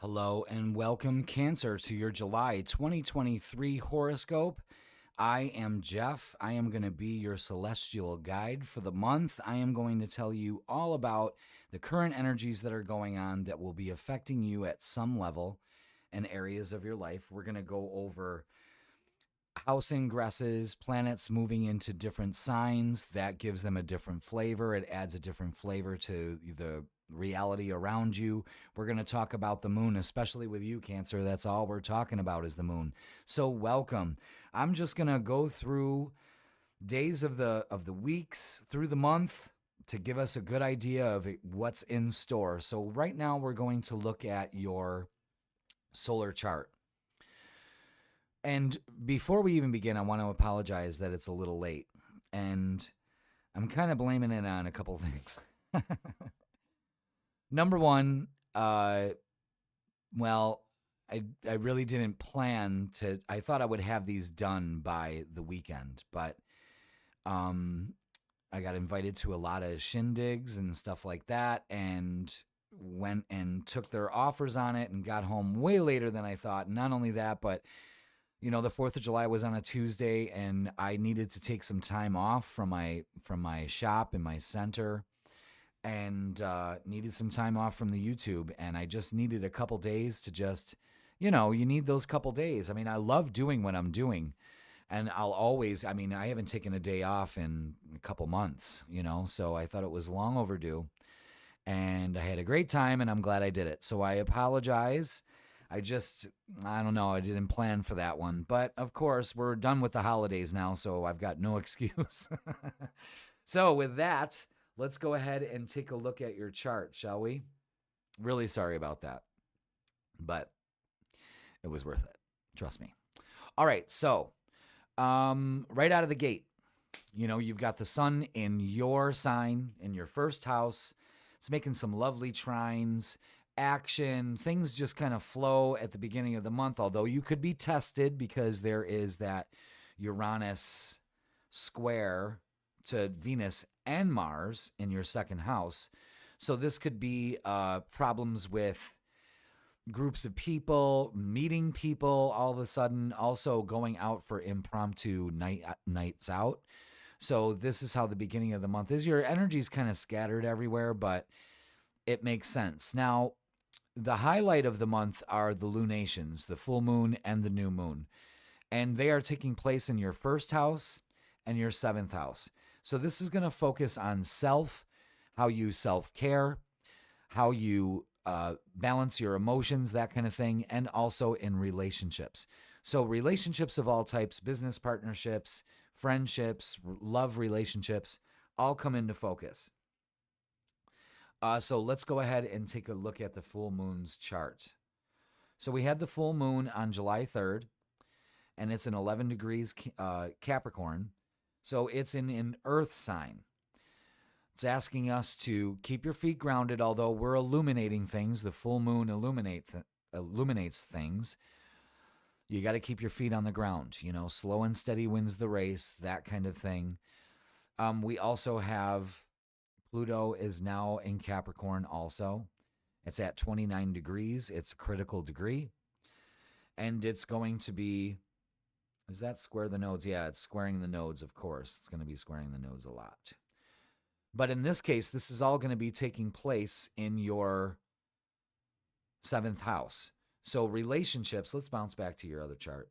Hello and welcome, Cancer, to your July 2023 horoscope. I am Jeff. I am going to be your celestial guide for the month. I am going to tell you all about the current energies that are going on that will be affecting you at some level and areas of your life. We're going to go over house ingresses, planets moving into different signs. That gives them a different flavor. It adds a different flavor to the reality around you. We're going to talk about the moon, especially with you, Cancer. That's all we're talking about is the moon. So welcome. I'm just going to go through days of the weeks through the month to give us a good idea of what's in store. So right now we're going to look at your solar chart. And before we even begin, I want to apologize that it's a little late. And I'm kind of blaming it on a couple things. Number one, well, I really didn't plan to. I thought I would have these done by the weekend, but um, I got invited to a lot of shindigs and stuff like that, and went and took their offers on it and got home way later than I thought. Not only that, but the 4th of July was on a Tuesday, and I needed to take some time off from my shop in my center, and needed some time off from the YouTube, and I just needed a couple days to just, you need those couple days. I mean, I love doing what I'm doing, and I haven't taken a day off in a couple months, so I thought it was long overdue, and I had a great time, and I'm glad I did it. So I apologize. I don't know, I didn't plan for that one. But of course, we're done with the holidays now, so I've got no excuse. So with that, let's go ahead and take a look at your chart, shall we? Really sorry about that, but it was worth it. Trust me. All right, so right out of the gate, you've got the sun in your sign, in your first house. It's making some lovely trines, action. Things just kind of flow at the beginning of the month, although you could be tested because there is that Uranus square to Venus and Mars in your second house. So this could be problems with groups of people, meeting people all of a sudden, also going out for impromptu nights out. So this is how the beginning of the month is. Your energy's kind of scattered everywhere, but it makes sense. Now, the highlight of the month are the lunations, the full moon and the new moon. And they are taking place in your first house and your seventh house. So this is going to focus on self, how you self-care, how you balance your emotions, that kind of thing, and also in relationships. So relationships of all types, business partnerships, friendships, love relationships, all come into focus. So let's go ahead and take a look at the full moon's chart. So we had the full moon on July 3rd, and it's in 11 degrees Capricorn. So it's in an earth sign. It's asking us to keep your feet grounded, although we're illuminating things. The full moon illuminates things. You got to keep your feet on the ground. Slow and steady wins the race, that kind of thing. We also have Pluto is now in Capricorn also. It's at 29 degrees. It's a critical degree. And it's going to be, is that square the nodes? Yeah, it's squaring the nodes, of course. It's going to be squaring the nodes a lot. But in this case, this is all going to be taking place in your seventh house. So relationships, let's bounce back to your other chart.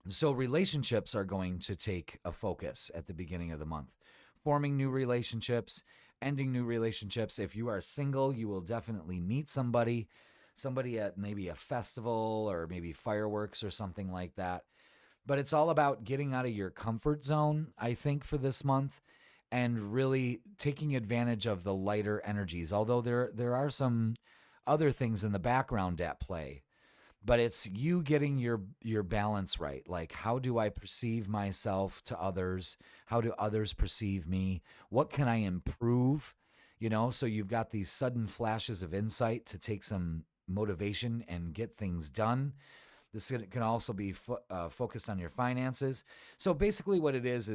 So relationships are going to take a focus at the beginning of the month. Forming new relationships, ending new relationships. If you are single, you will definitely meet somebody at maybe a festival or maybe fireworks or something like that. But it's all about getting out of your comfort zone, I think, for this month, and really taking advantage of the lighter energies. Although there are some other things in the background at play. But it's you getting your balance right. Like, how do I perceive myself to others? How do others perceive me? What can I improve? So you've got these sudden flashes of insight to take some motivation and get things done. This can also be focused on your finances. So basically what it is,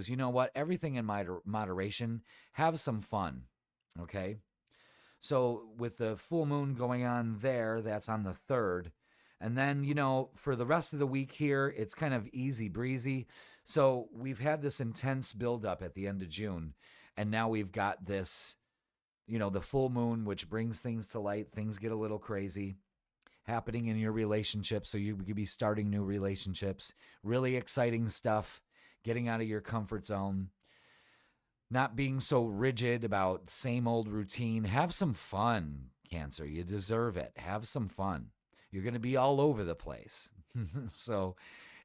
everything in moderation. Have some fun, okay? So with the full moon going on there, that's on the 3rd. And then, for the rest of the week here, it's kind of easy breezy. So we've had this intense buildup at the end of June. And now we've got this, the full moon, which brings things to light. Things get a little crazy happening in your relationship. So you could be starting new relationships, really exciting stuff, getting out of your comfort zone, not being so rigid about same old routine. Have some fun, Cancer. You deserve it. Have some fun. You're going to be all over the place. So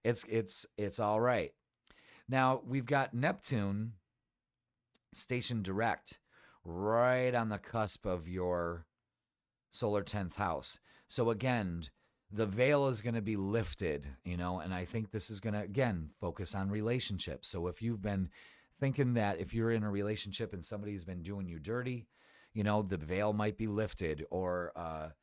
it's all right. Now, we've got Neptune stationed direct right on the cusp of your solar 10th house. So again, the veil is going to be lifted, and I think this is going to, again, focus on relationships. So if you've been thinking that if you're in a relationship and somebody's been doing you dirty, the veil might be lifted, or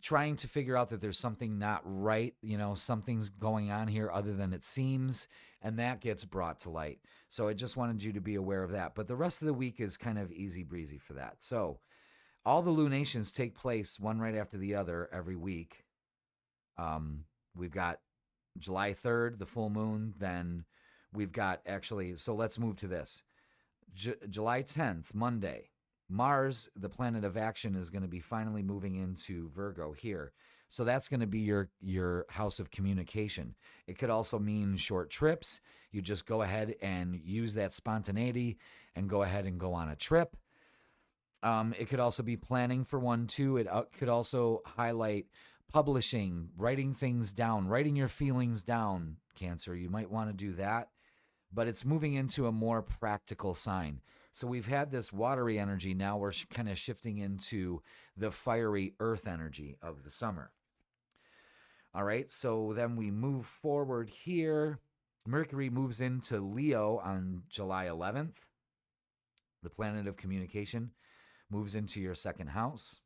trying to figure out that there's something not right, something's going on here other than it seems, and that gets brought to light. So I just wanted you to be aware of that. But the rest of the week is kind of easy breezy for that. So all the lunations take place one right after the other every week. We've got July 3rd, the full moon. Then we've got so let's move to this. July 10th, Monday, Mars, the planet of action, is going to be finally moving into Virgo here. So that's going to be your house of communication. It could also mean short trips. You just go ahead and use that spontaneity and go ahead and go on a trip. It could also be planning for one too. It could also highlight publishing, writing things down, writing your feelings down, Cancer. You might want to do that. But it's moving into a more practical sign. So we've had this watery energy. Now we're kind of shifting into the fiery earth energy of the summer. All right, so then we move forward here. Mercury moves into Leo on July 11th. The planet of communication moves into your second house.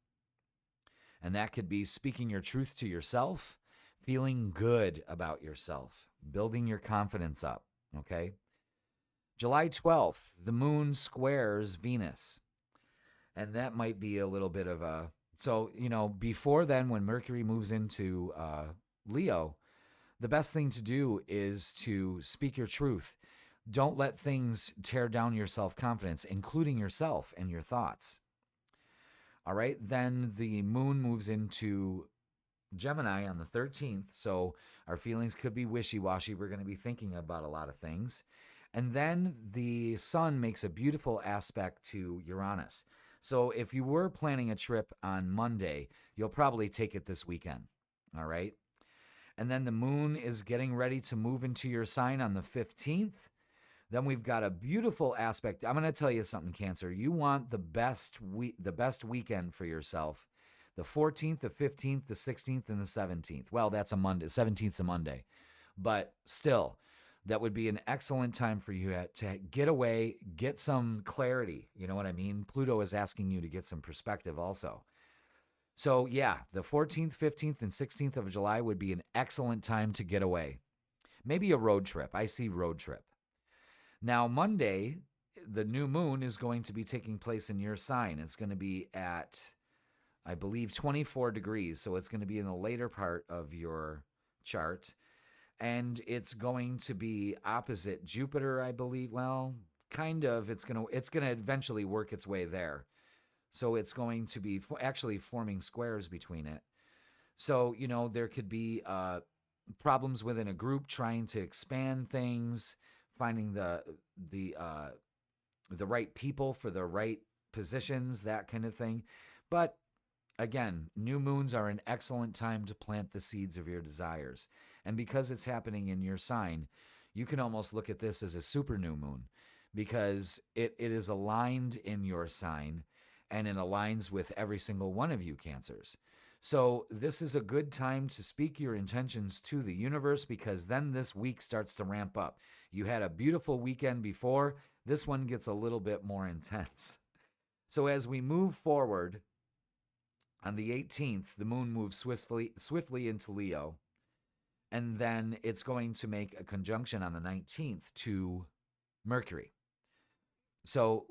And that could be speaking your truth to yourself, feeling good about yourself, building your confidence up, okay? July 12th, the moon squares Venus. And that might be a little bit of a... So, before then, when Mercury moves into Leo, the best thing to do is to speak your truth. Don't let things tear down your self-confidence, including yourself and your thoughts. All right, then the moon moves into Gemini on the 13th, so our feelings could be wishy-washy. We're going to be thinking about a lot of things. And then the sun makes a beautiful aspect to Uranus. So if you were planning a trip on Monday, you'll probably take it this weekend, all right? And then the moon is getting ready to move into your sign on the 15th. Then we've got a beautiful aspect. I'm going to tell you something, Cancer. You want the best weekend for yourself. The 14th, the 15th, the 16th, and the 17th. Well, that's a Monday. 17th is a Monday. But still, that would be an excellent time for you to get away, get some clarity. You know what I mean? Pluto is asking you to get some perspective also. So yeah, the 14th, 15th, and 16th of July would be an excellent time to get away. Maybe a road trip. I see road trip. Now, Monday, the new moon is going to be taking place in your sign. It's going to be at, I believe, 24 degrees. So it's going to be in the later part of your chart. And it's going to be opposite Jupiter, I believe. Well, kind of. It's going to eventually work its way there. So it's going to be actually forming squares between it. So, there could be problems within a group trying to expand things, finding the right people for the right positions, that kind of thing. But again, new moons are an excellent time to plant the seeds of your desires. And because it's happening in your sign, you can almost look at this as a super new moon because it is aligned in your sign and it aligns with every single one of you Cancers. So this is a good time to speak your intentions to the universe because then this week starts to ramp up. You had a beautiful weekend before. This one gets a little bit more intense. So as we move forward, on the 18th, the moon moves swiftly into Leo. And then it's going to make a conjunction on the 19th to Mercury. So,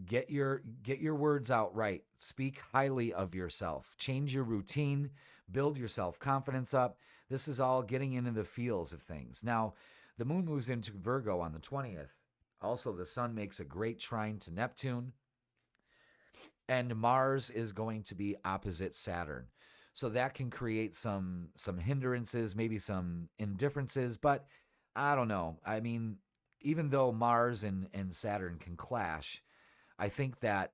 get your words out right. Speak highly of yourself. Change your routine, build your self-confidence up. This is all getting into the feels of things. Now, the moon moves into Virgo on the 20th. Also, the sun makes a great trine to Neptune, and Mars is going to be opposite Saturn. So that can create some hindrances, maybe some indifferences, but I don't know. I mean, even though Mars and Saturn can clash, I think that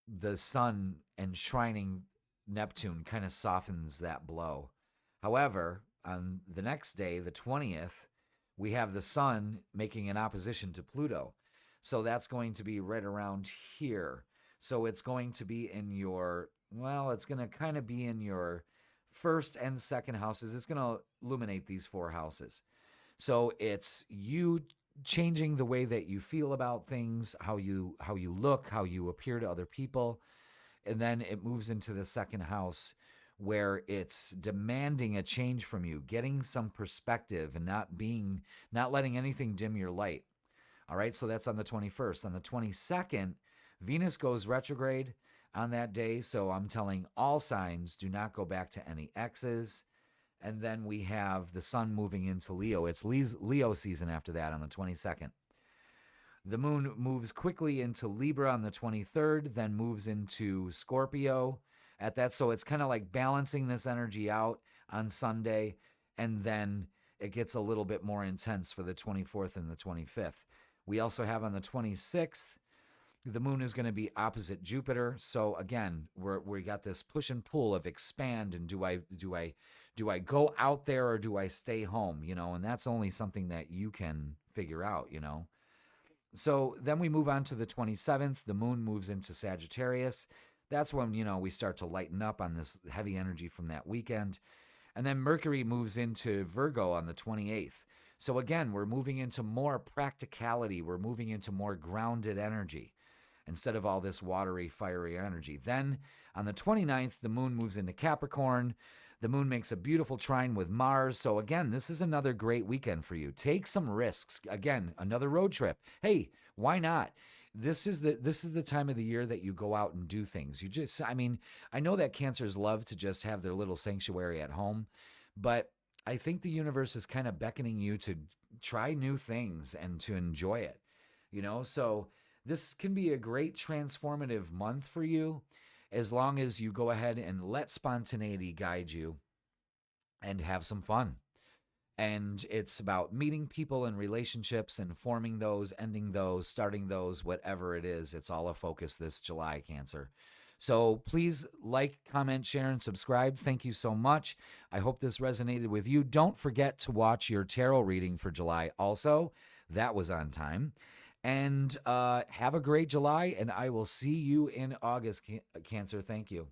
the sun enshrining Neptune kind of softens that blow. However, on the next day, the 20th, we have the sun making an opposition to Pluto. So that's going to be right around here. So it's going to be in your, well, it's going to kind of be in your first and second houses. It's going to illuminate these four houses. So it's you changing the way that you feel about things, how you look, how you appear to other people, and then it moves into the second house where it's demanding a change from you, getting some perspective and not letting anything dim your light. All right, so that's on the 21st. On the 22nd, Venus goes retrograde on that day, so I'm telling all signs do not go back to any exes. And then we have the sun moving into Leo. It's Leo season after that on the 22nd. The moon moves quickly into Libra on the 23rd, then moves into Scorpio at that. So it's kind of like balancing this energy out on Sunday, and then it gets a little bit more intense for the 24th and the 25th. We also have on the 26th, the moon is going to be opposite Jupiter. So again, we got this push and pull of expand, and do I go out there or do I stay home? And that's only something that you can figure out. So then we move on to the 27th. The moon moves into Sagittarius. That's when we start to lighten up on this heavy energy from that weekend. And then Mercury moves into Virgo on the 28th. So again, we're moving into more practicality. We're moving into more grounded energy instead of all this watery, fiery energy. Then on the 29th, the moon moves into Capricorn. The moon makes a beautiful trine with Mars. So again, this is another great weekend for you. Take some risks. Again, another road trip. Hey, why not? This is the time of the year that you go out and do things. I know that Cancers love to just have their little sanctuary at home, but I think the universe is kind of beckoning you to try new things and to enjoy it. So this can be a great transformative month for you as long as you go ahead and let spontaneity guide you and have some fun. And it's about meeting people and relationships and forming those, ending those, starting those, whatever it is. It's all a focus this July, Cancer. So please like, comment, share, and subscribe. Thank you so much. I hope this resonated with you. Don't forget to watch your tarot reading for July also. That was on time. And have a great July, and I will see you in August, Cancer. Thank you.